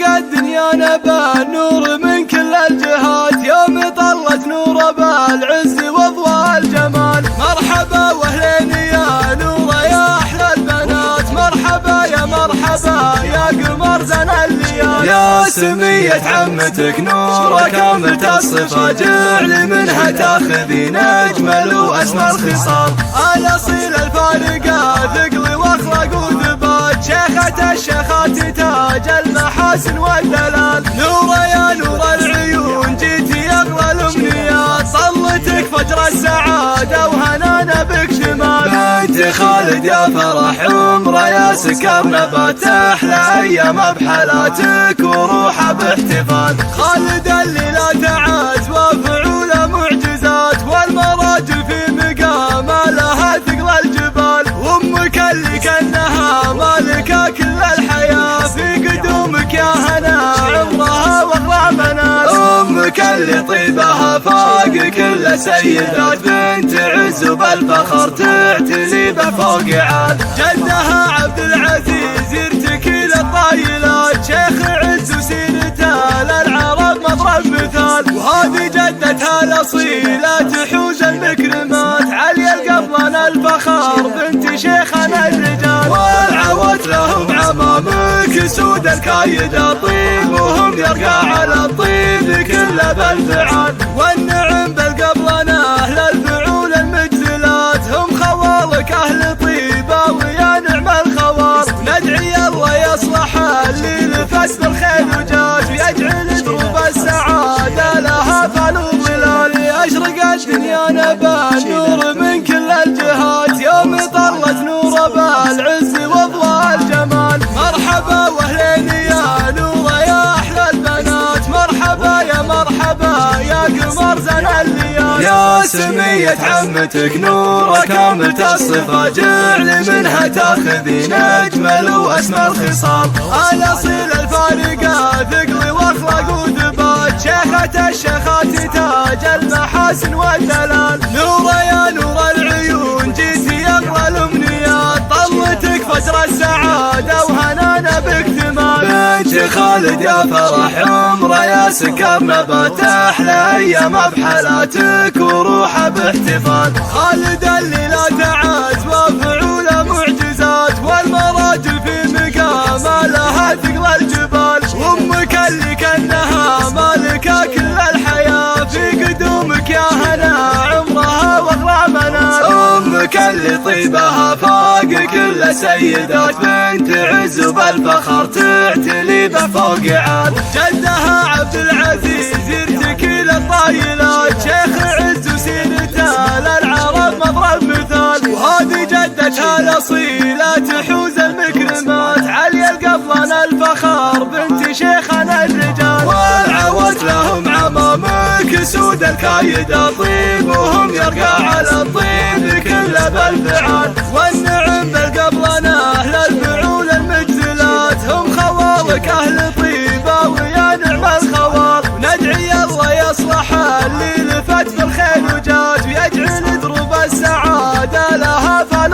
الدنيا نبى نور من كل الجهات، يوم طلت نور بالعز واضواء الجمال. مرحبا واهلين يا نور يا احلى البنات، مرحبا يا مرحبا يا قمر زن الليال. يا سمية عمتك نورة كاملة الصفة، جعل منها تاخذين اجمل واسمى الخصال. الاصيل الفارقة ثقل واخلاق وثبات، شيخة الشيخات تاج المحاسن والدلال. نورة يا نور العيون جيتي اغلى الامنيات، صلتك فجر السعادة وهنانا بك شمال. بنت خالد يا فرح عمره يا سكر نبات، احلى ايام بحالاتك وروحه باحتفال. خالد اللي لا تعاز وفعوله معجزات، والمراجل في مقامه لها ثقل الجبال. وامك اللي كانها مالكه كل الحياه، في قدومك يا هنا عمرها واغلى منال. امك اللي طيبها فاق كل سيدات، بنت عز وبالفخر تعتلي به فوق عاد. جدها عبد العزيز يرتكي للطايلات، شيخ عز وسيرته للعرب مضرب مثال. وهذه جدتها الاصيله تحوز المكرمات، علي القبلان الفخر بنت شيخنا الرجال. والعوات لهم عمامك سود الكايده طيب، وهم يرقى على الطيب كله بالفعال. والنعم بالقبلان اهل الفعول المجزلات، هم خوالك اهل طيبه ويا نعم الخوار. ندعي الله يصلح اللي لفت بالخير وجاج، ويجعل دروب السعاده لها فال وظلال. اشرق الدنيا نبى نور من كل الجهات، يوم طلت نور بالعز واضواء الجمال. مرحبا واهلين يا نور يا احلى البنات، مرحبا يا مرحبا يا قمر زن الليال. يا سمية عمتك نورة كاملة الصفة، جعل منها تاخذين اجمل واسمى الخصال. الاصيل الفارقة ثقل واخلاق وثبات، شيخة الشيخات تاج المحاسن والدلال. نورة يا نور العيون جيتي اغلى الامنيات، طلتك فجر السعادة وهنانا بك ثمال. بنت خالد يا فرح عمره يا سكر نبات، احلى ايام بحالاتك وروحه باحتفال. خالد اللي لا تعاز وفعوله معجزات، والمراجل في مقامه لها ثقل الجبال. وامك اللي كانها مالكه كل الحياه، في قدومك يا هنا عمرها واغلى منال. امك اللي طيبها فاق كل سيدات، بنت عز وبالفخر تعتلي به فوق عاد. جدها عبد العزيز يرتكي للطايلات، شيخ عز وسيرته للعرب مضرب مثال. وهذه جدتها الاصيله تحوز المكرمات، علي القبلان الفخر بنت شيخنا الرجال. والعوات لهم عمامك سود الكايده طيب، وهم يرقى على الطيب كله بالفعال. والنعم بالقبلان اهل الفعول المجزلات، هم خوالك اهل طيبه ويا نعم الخوار. ندعي الله يصلح اللي لفت بالخير وجاج، ويجعل دروب السعاده لها فال